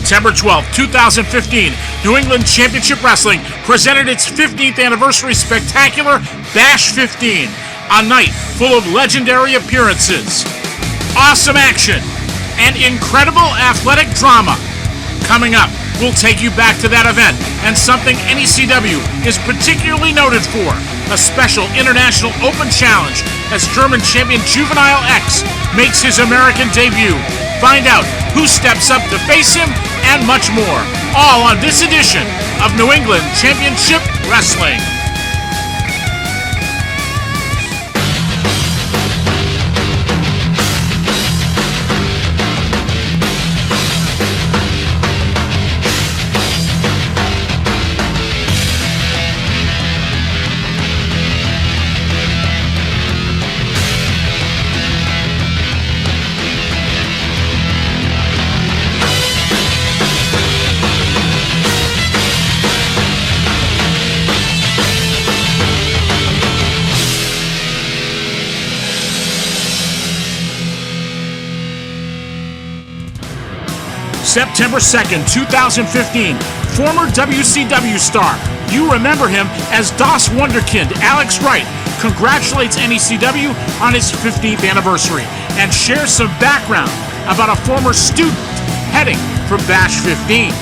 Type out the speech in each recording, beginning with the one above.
September 12, 2015, New England Championship Wrestling presented its 15th anniversary spectacular Bash 15, a night full of legendary appearances, awesome action, and incredible athletic drama. Coming up, we'll take you back to that event and something NECW is particularly noted for, a special international open challenge as German champion Juvenile X makes his American debut. Find out who steps up to face him and much more, all on this edition of New England Championship Wrestling. September 2nd, 2015, former WCW star, you remember him as Das Wunderkind, Alex Wright, congratulates NECW on its 15th anniversary and shares some background about a former student heading for Bash 15.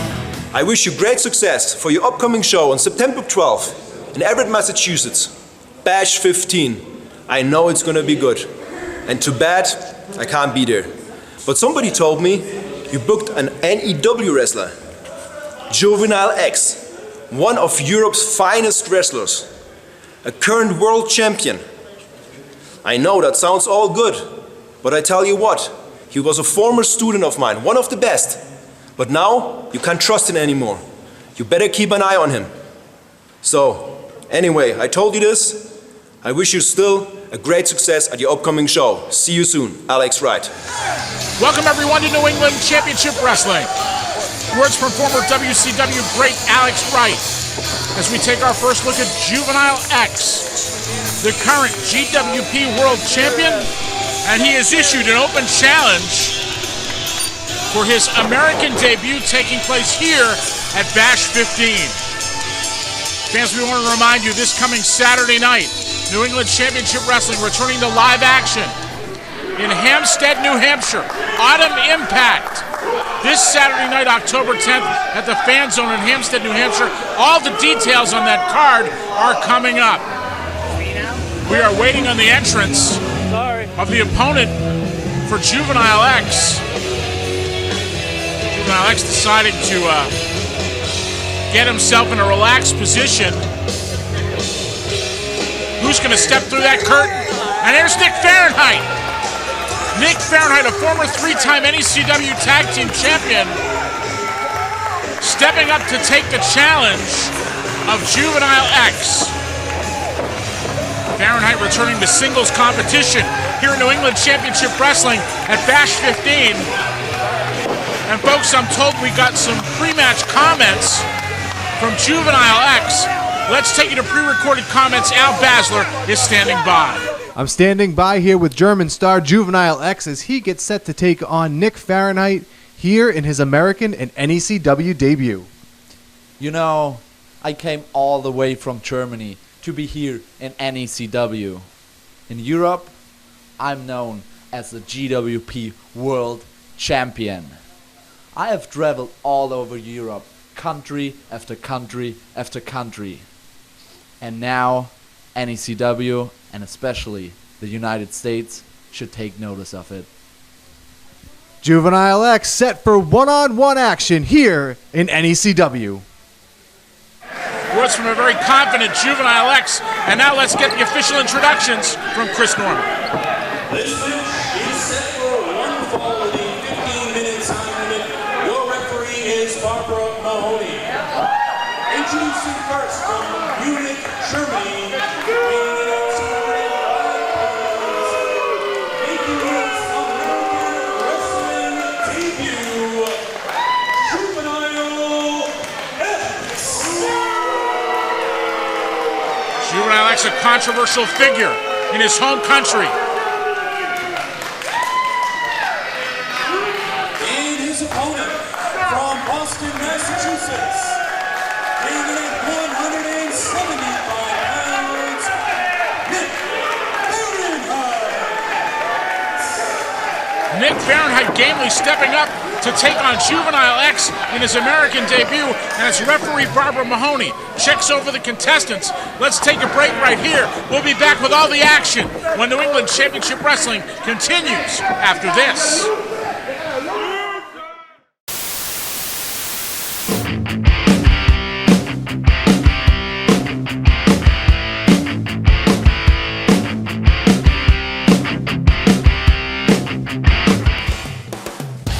I wish you great success for your upcoming show on September 12th in Everett, Massachusetts. Bash 15. I know it's gonna be good. And too bad I can't be there. But somebody told me you booked an NEW wrestler, Juvenile X, one of Europe's finest wrestlers, a current world champion. I know that sounds all good, but I tell you what, he was a former student of mine, one of the best. But now you can't trust him anymore. You better keep an eye on him. So, anyway, I told you this. I wish you still a great success at your upcoming show. See you soon, Alex Wright. Welcome everyone to New England Championship Wrestling. Words from former WCW great Alex Wright as we take our first look at Juvenile X, the current GWP World Champion, and he has issued an open challenge for his American debut taking place here at Bash 15. Fans, we want to remind you this coming Saturday night, New England Championship Wrestling returning to live action in Hampstead, New Hampshire. Autumn Impact. This Saturday night, October 10th, at the Phan Zone in Hampstead, New Hampshire. All the details on that card are coming up. We are waiting on the entrance of the opponent for Juvenile X. Juvenile X deciding to get himself in a relaxed position. Who's going to step through that curtain? And there's Nick Fahrenheit. Nick Fahrenheit, a former three-time NECW Tag Team Champion, stepping up to take the challenge of Juvenile X. Fahrenheit returning to singles competition here in New England Championship Wrestling at Bash 15. And folks, I'm told we got some pre-match comments from Juvenile X. Let's take you to pre-recorded comments. Al Basler is standing by. I'm standing by here with German star Juvenile X as he gets set to take on Nick Fahrenheit here in his American and NECW debut. You know, I came all the way from Germany to be here in NECW. In Europe, I'm known as the GWP World Champion. I have traveled all over Europe, country after country after country. And now, NECW, and especially the United States, should take notice of it. Juvenile X set for one-on-one action here in NECW. Words from a very confident Juvenile X. And now let's get the official introductions from Chris Norman. This match is set for one fall with a 15-minute time limit. Your referee is Barbara Mahoney. Introducing first from Munich, Germany, making his American wrestling debut, Juvenile X. Juvenile X, a controversial figure in his home country. And his opponent from Nick Fahrenheit gamely stepping up to take on Juvenile X in his American debut, and as referee Barbara Mahoney checks over the contestants. Let's take a break right here. We'll be back with all the action when New England Championship Wrestling continues after this.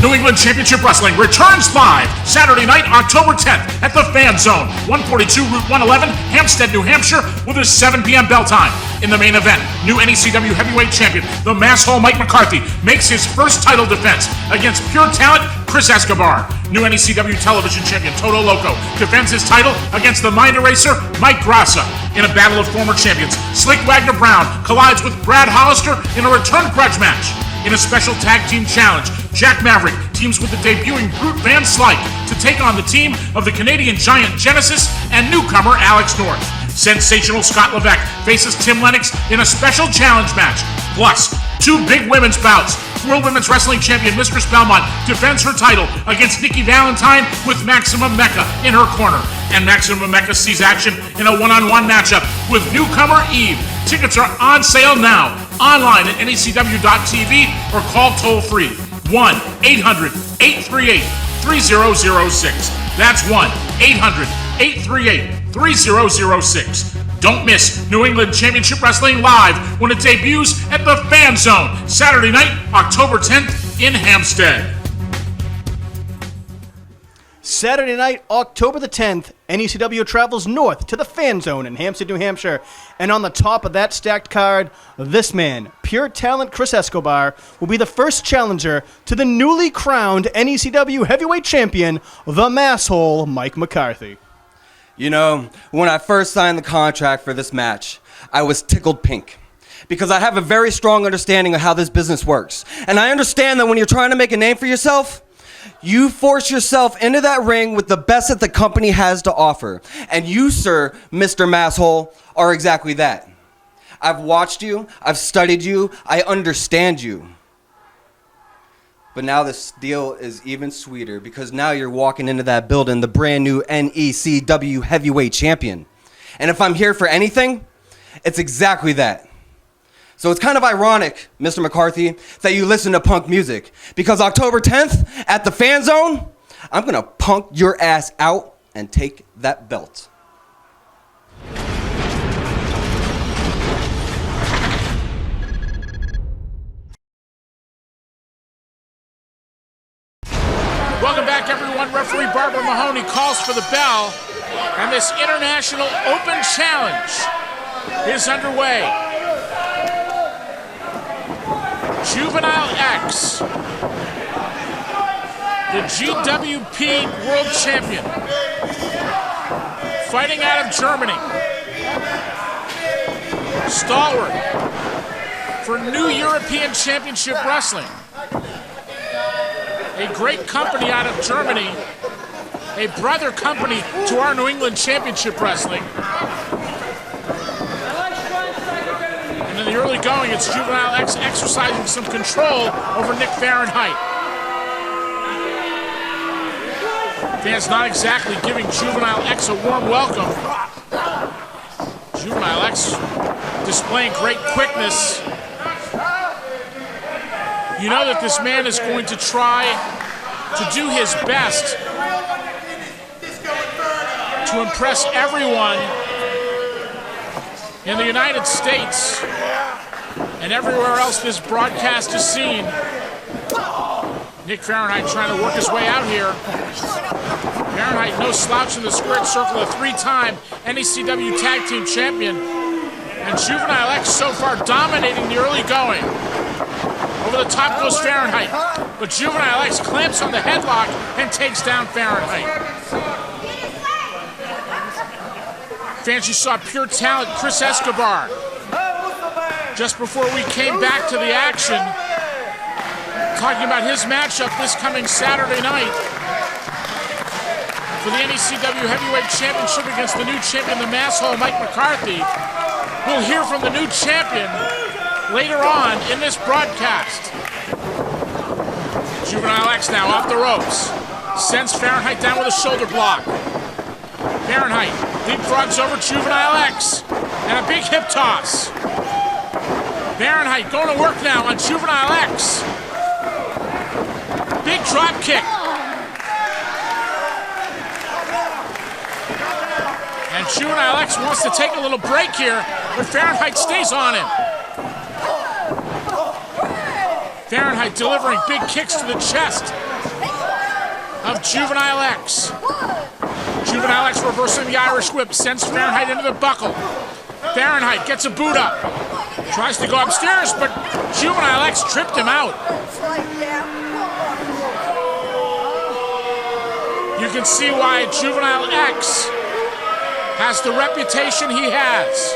New England Championship Wrestling returns live Saturday night, October 10th at the Phan Zone, 142 Route 111, Hampstead, New Hampshire, with a 7 p.m. bell time. In the main event, new NECW Heavyweight Champion, the Masshole Mike McCarthy, makes his first title defense against pure talent Chris Escobar. New NECW Television Champion Toto Loco defends his title against the Mind Eraser Mike Grassa. In a battle of former champions, Slick Wagner Brown collides with Brad Hollister in a return grudge match. In a special tag team challenge, Jack Maverick teams with the debuting Brute Van Slyke to take on the team of the Canadian Giant Genesis and newcomer Alex North. Sensational Scott Levesque faces Tim Lennox in a special challenge match. Plus, two big women's bouts. World Women's Wrestling Champion Mistress Belmont defends her title against Nikki Valentine with Maximum Mecca in her corner. And Maximum Mecca sees action in a one-on-one matchup with newcomer Eve. Tickets are on sale now, online at necw.tv or call toll-free 1-800-838-3006. That's 1-800-838-3006. Don't miss New England Championship Wrestling live when it debuts at the Phan Zone, Saturday night, October 10th in Hampstead. Saturday night, October the 10th, NECW travels north to the Phan Zone in Hampstead, New Hampshire. And on the top of that stacked card, this man, pure talent Chris Escobar, will be the first challenger to the newly crowned NECW Heavyweight Champion, the Masshole Mike McCarthy. You know, when I first signed the contract for this match, I was tickled pink. Because I have a very strong understanding of how this business works. And I understand that when you're trying to make a name for yourself, you force yourself into that ring with the best that the company has to offer. And you, sir, Mr. Masshole, are exactly that. I've watched you, I've studied you, I understand you. But now this deal is even sweeter because now you're walking into that building, the brand new NECW Heavyweight Champion. And if I'm here for anything, it's exactly that. So it's kind of ironic, Mr. McCarthy, that you listen to punk music. Because October 10th at the Phan Zone, I'm going to punk your ass out and take that belt. Welcome back, everyone. Referee Barbara Mahoney calls for the bell, and this International Open Challenge is underway. Juvenile X, the GWP World Champion, fighting out of Germany. Stalwart for New European Championship Wrestling. A great company out of Germany, a brother company to our New England Championship Wrestling. And in the early going, it's Juvenile X exercising some control over Nick Fahrenheit. Fans not exactly giving Juvenile X a warm welcome. Juvenile X displaying great quickness. You know that this man is going to try to do his best to impress everyone in the United States and everywhere else this broadcast is seen. Nick Fahrenheit trying to work his way out here. Fahrenheit, no slouch in the squared circle, a three-time NECW Tag Team Champion. And Juvenile X so far dominating the early going. Over the top goes Fahrenheit, but Juvenile X clamps on the headlock and takes down Fahrenheit. Fans, you saw pure talent Chris Escobar. Just before we came back to the action, talking about his matchup this coming Saturday night for the NECW Heavyweight Championship against the new champion, the Masshole Mike McCarthy. We'll hear from the new champion later on in this broadcast. Juvenile X now off the ropes. Sends Fahrenheit down with a shoulder block. Fahrenheit leapfrogs over Juvenile X. And a big hip toss. Fahrenheit going to work now on Juvenile X. Big drop kick. And Juvenile X wants to take a little break here, but Fahrenheit stays on him. Fahrenheit delivering big kicks to the chest of Juvenile X. Juvenile X reversing the Irish whip, sends Fahrenheit into the buckle. Fahrenheit gets a boot up. Tries to go upstairs, but Juvenile X tripped him out. You can see why Juvenile X has the reputation he has.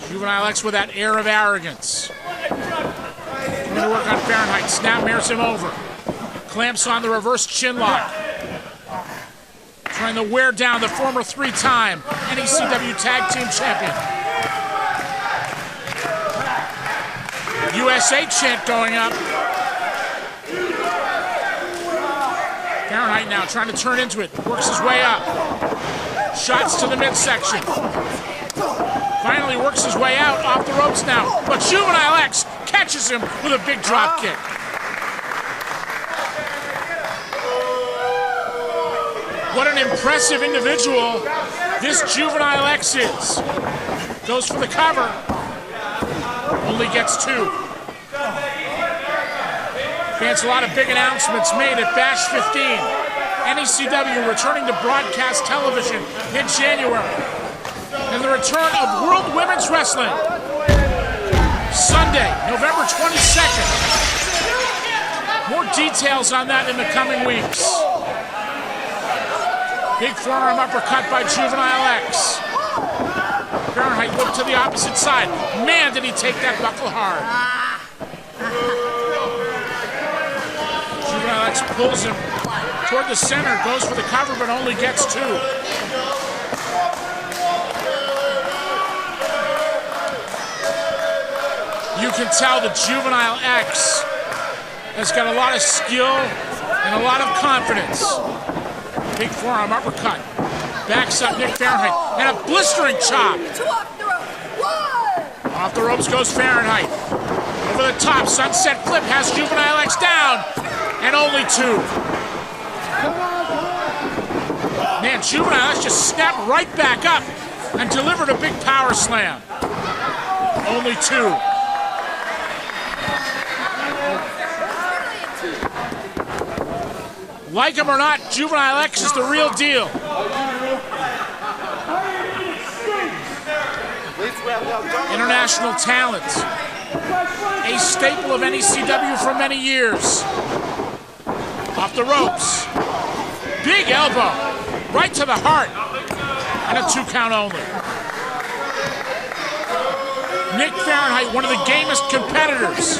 Juvenile X with that air of arrogance. Going to work on Fahrenheit. Snapmares him over. Clamps on the reverse chin lock. Trying to wear down the former three-time NECW Tag Team Champion. USA chant going up. Fahrenheit now trying to turn into it. Works his way up. Shots to the midsection. Finally works his way out off the ropes now. But Juvenile X catches him with a big drop kick. What an impressive individual this Juvenile X is. Goes for the cover. Only gets two. Fans, a lot of big announcements made at Bash 15. NECW returning to broadcast television in January. And the return of World Women's Wrestling. Sunday, November 22nd. More details on that in the coming weeks. Big forearm uppercut by Juvenile X. Fahrenheit looked to the opposite side. Man, did he take that buckle hard. Juvenile X pulls him toward the center, goes for the cover, but only gets two. You can tell that Juvenile X has got a lot of skill and a lot of confidence. Big forearm uppercut. Backs up Nick Fahrenheit. And a blistering chop. Off the ropes goes Fahrenheit. Over the top, sunset flip has Juvenile X down. And only two. Man, Juvenile X just snapped right back up and delivered a big power slam. Only two. Like him or not, Juvenile X is the real deal. International talent. A staple of NECW for many years. Off the ropes. Big elbow. Right to the heart. And a 2 count only. Nick Fahrenheit, one of the gamest competitors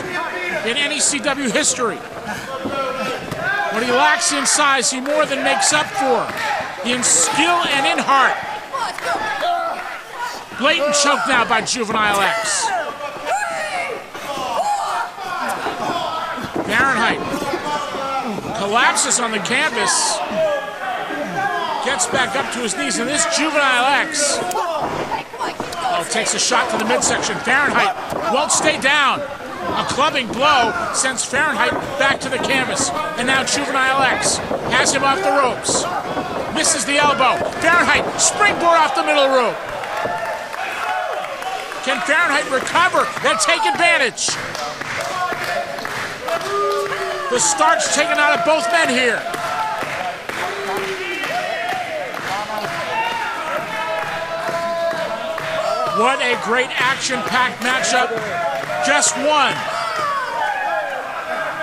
in NECW history. What he lacks in size, he more than makes up for in skill and in heart. Blatant choke now by Juvenile X. Fahrenheit collapses on the canvas. Gets back up to his knees, and this Juvenile X takes a shot to the midsection. Fahrenheit won't stay down. A clubbing blow sends Fahrenheit back to the canvas. And now Juvenile X has him off the ropes. Misses the elbow. Fahrenheit springboard off the middle rope. Can Fahrenheit recover and take advantage? The starch taken out of both men here. What a great action-packed matchup. Just one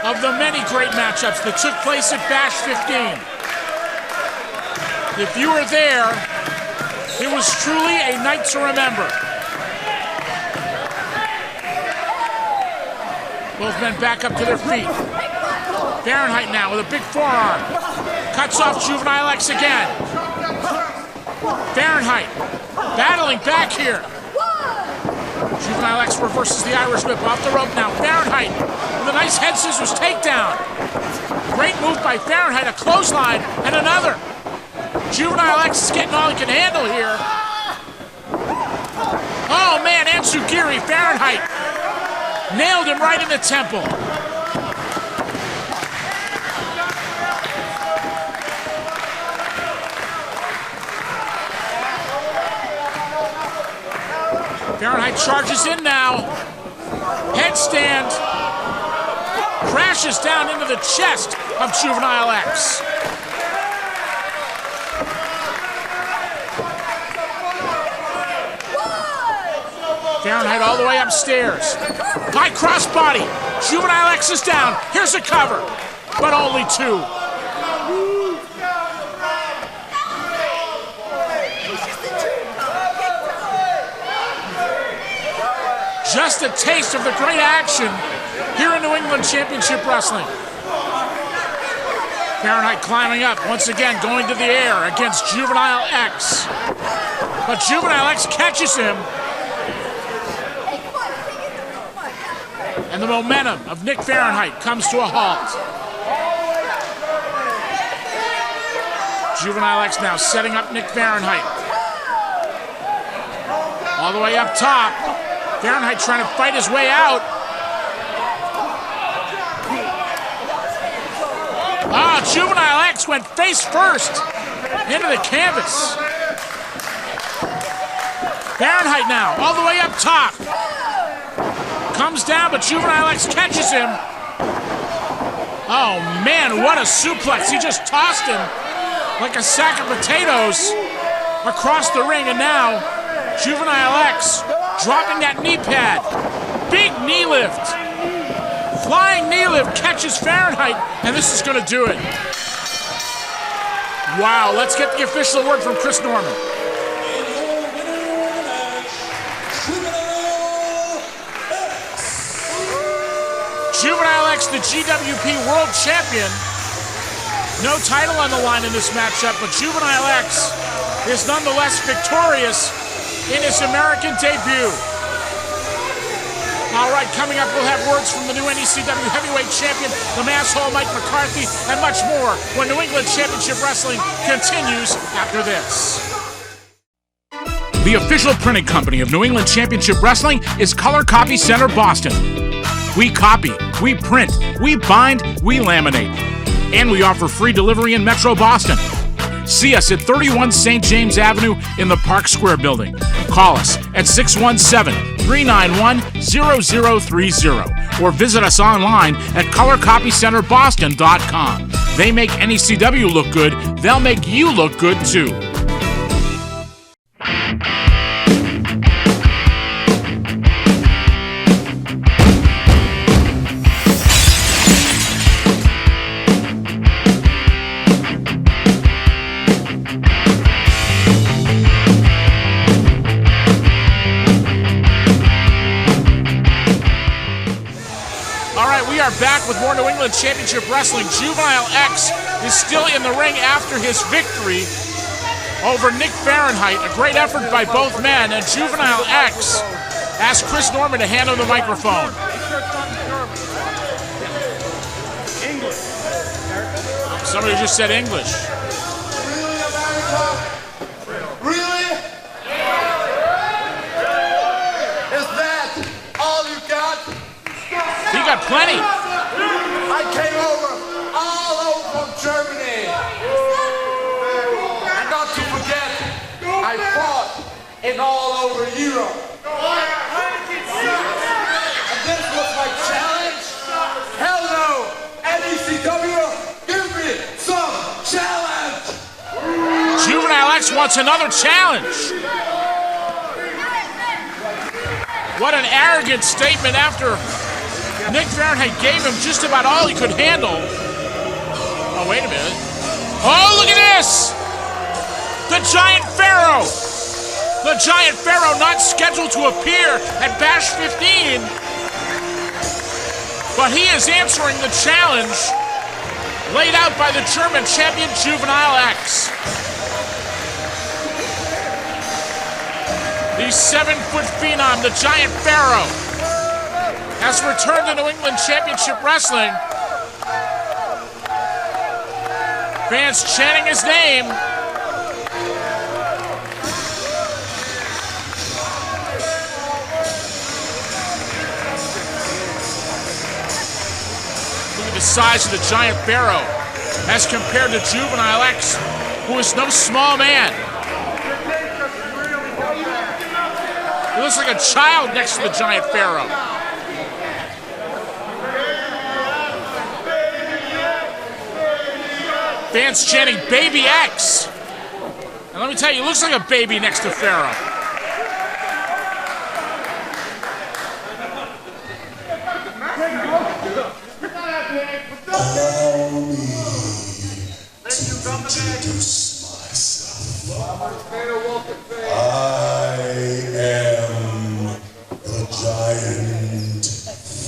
of the many great matchups that took place at Bash 15. If you were there, it was truly a night to remember. Both men back up to their feet. Fahrenheit now with a big forearm. Cuts off Juvenile X again. Fahrenheit battling back here. Juvenile X reverses the Irish whip off the rope now. Fahrenheit with a nice head scissors takedown. Great move by Fahrenheit, a clothesline, and another. Juvenile X is getting all he can handle here. Oh man, Ansugiri, Fahrenheit nailed him right in the temple. Fahrenheit charges in now. Headstand. Crashes down into the chest of Juvenile X. Fahrenheit all the way upstairs. High crossbody. Juvenile X is down. Here's a cover, but only two. Just a taste of the great action here in New England Championship Wrestling. Fahrenheit climbing up, once again going to the air against Juvenile X. But Juvenile X catches him. And the momentum of Nick Fahrenheit comes to a halt. Juvenile X now setting up Nick Fahrenheit. All the way up top. Fahrenheit trying to fight his way out. Juvenile X went face first into the canvas. Fahrenheit now, all the way up top. Comes down, but Juvenile X catches him. Oh man, what a suplex. He just tossed him like a sack of potatoes across the ring, and now Juvenile X dropping that knee pad. Big knee lift. Flying knee lift catches Fahrenheit, and this is going to do it. Wow, let's get the official word from Chris Norman. Juvenile X, the GWP World Champion. No title on the line in this matchup, but Juvenile X is nonetheless victorious in his American debut. All right, coming up, we'll have words from the new NECW Heavyweight Champion, the Masshole Mike McCarthy, and much more when New England Championship Wrestling continues after this. The official printing company of New England Championship Wrestling is Color Copy Center Boston. We copy, we print, we bind, we laminate, and we offer free delivery in Metro Boston. See us at 31 St. James Avenue in the Park Square building. Call us at 617-391-0030 or visit us online at colorcopycenterboston.com. They make NECW look good, they'll make you look good too. We are back with more New England Championship Wrestling. Juvenile X is still in the ring after his victory over Nick Fahrenheit. A great effort by both men, and Juvenile X asked Chris Norman to hand him the microphone. English. Somebody just said English. Really? Is that all you got? He got plenty. I came over all over from Germany. And not to forget, I fought in all over Europe. And this was my challenge? Hell no! NECW, give me some challenge! Juvenile X wants another challenge. What an arrogant statement after Nick Fahrenheit gave him just about all he could handle. Oh, wait a minute. Oh, look at this! The Giant Pharaoh! The Giant Pharaoh not scheduled to appear at Bash 15, but he is answering the challenge laid out by the German champion Juvenile X. The The 7-foot phenom, the Giant Pharaoh, has returned to New England Championship Wrestling. Fans chanting his name. Look at the size of the Giant Pharaoh as compared to Juvenile X, who is no small man. He looks like a child next to the Giant Pharaoh. Fans chanting Baby X. And let me tell you, he looks like a baby next to Pharaoh. Allow me to introduce myself. I am the Giant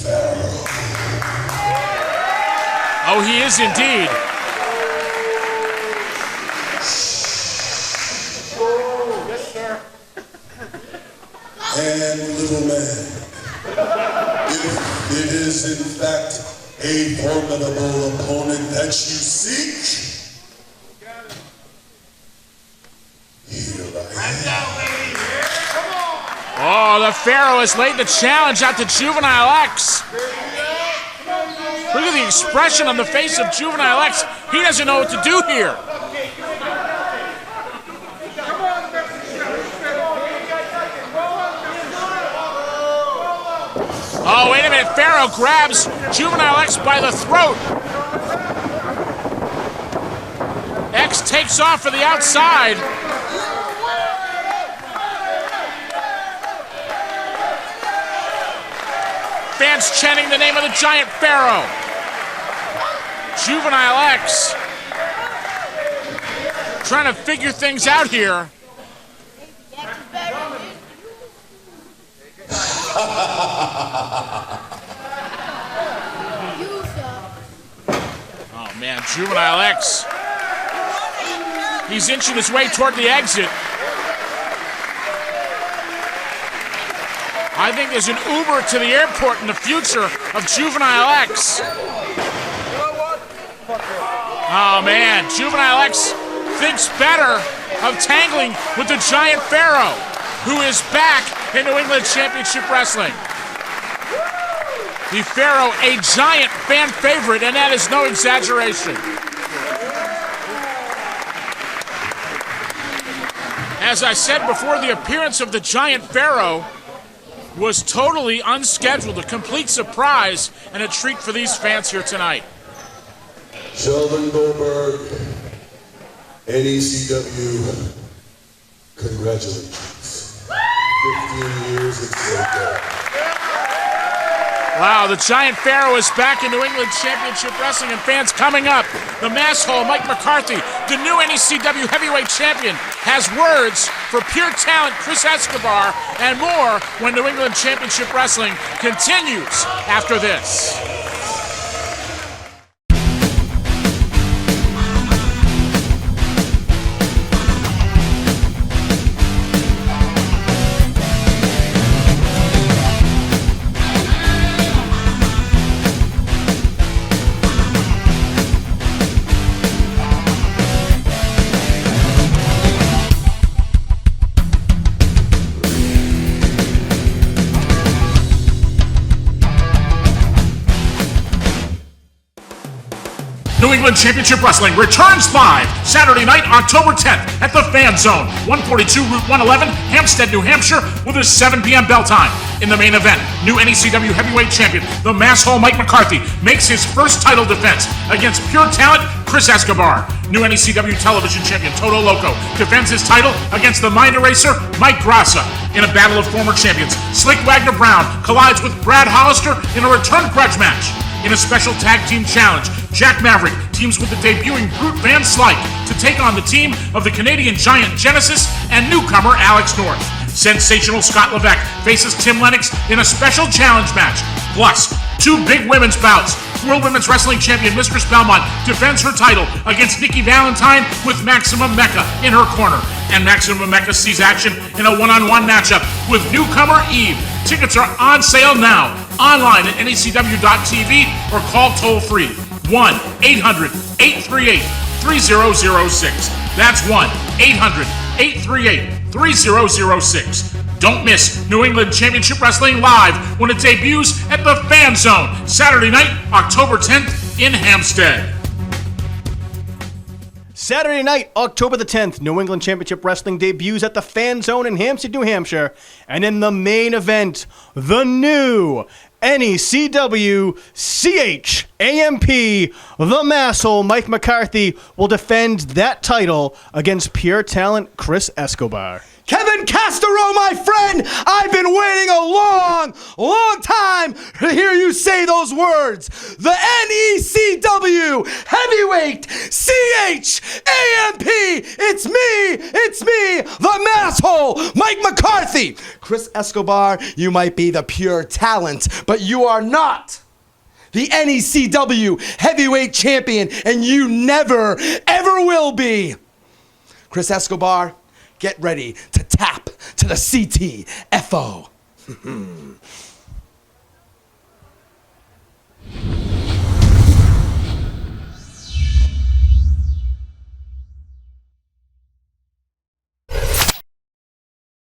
Pharaoh. Oh, he is indeed. And little man, if it is in fact a formidable opponent that you seek, here I am. Oh, the Pharaoh has laid the challenge out to Juvenile X. Look at the expression on the face of Juvenile X. He doesn't know what to do here. Oh, wait a minute. Pharaoh grabs Juvenile X by the throat. X takes off for the outside. Fans chanting the name of the Giant Pharaoh. Juvenile X trying to figure things out here. Oh man, Juvenile X. He's inching his way toward the exit. I think there's an Uber to the airport in the future of Juvenile X. Oh man, Juvenile X thinks better of tangling with the Giant Pharaoh, who is back in New England Championship Wrestling. The Pharaoh, a giant fan favorite, and that is no exaggeration. As I said before, the appearance of the Giant Pharaoh was totally unscheduled, a complete surprise and a treat for these fans here tonight. Sheldon Goldberg, NECW, congratulations. 15 years in SoCal. Wow, the Giant Pharaoh is back in New England Championship Wrestling, and fans coming up. The Masshole Mike McCarthy, the new NECW Heavyweight Champion, has words for pure talent Chris Escobar and more when New England Championship Wrestling continues after this. New England Championship Wrestling returns live Saturday night, October 10th at the Phan Zone, 142 Route 111, Hampstead, New Hampshire, with a 7 p.m. bell time. In the main event, new NECW Heavyweight Champion, the Masshole Mike McCarthy, makes his first title defense against pure talent Chris Escobar. New NECW Television Champion Toto Loco defends his title against the Mind Eraser Mike Grassa. In a battle of former champions, Slick Wagner Brown collides with Brad Hollister in a return grudge match. In a special tag team challenge, Jack Maverick teams with the debuting Brute Van Slyke to take on the team of the Canadian Giant Genesis and newcomer Alex North. Sensational Scott Levesque faces Tim Lennox in a special challenge match. Plus, two big women's bouts. World Women's Wrestling Champion Mistress Belmont defends her title against Nikki Valentine with Maximum Mecca in her corner. And Maximum Mecca sees action in a one-on-one matchup with newcomer Eve. Tickets are on sale now, online at NECW.tv or call toll-free 1-800-838-3006. That's 1-800-838-3006. Don't miss New England Championship Wrestling live when it debuts at the Phan Zone, Saturday night, October 10th in Hampstead. Saturday night, October the 10th, New England Championship Wrestling debuts at the Phan Zone in Hampstead, New Hampshire. And in the main event, the new NECW CHAMP, the Masshole Mike McCarthy, will defend that title against pure talent Chris Escobar. Kevin Castro, my friend, I've been waiting a long time to hear you say those words. The NECW Heavyweight CHAMP. It's me, the Masshole Mike McCarthy. Chris Escobar, you might be the pure talent, but you are not the NECW Heavyweight Champion, and you never, ever will be. Chris Escobar, get ready to tap to the CTFO.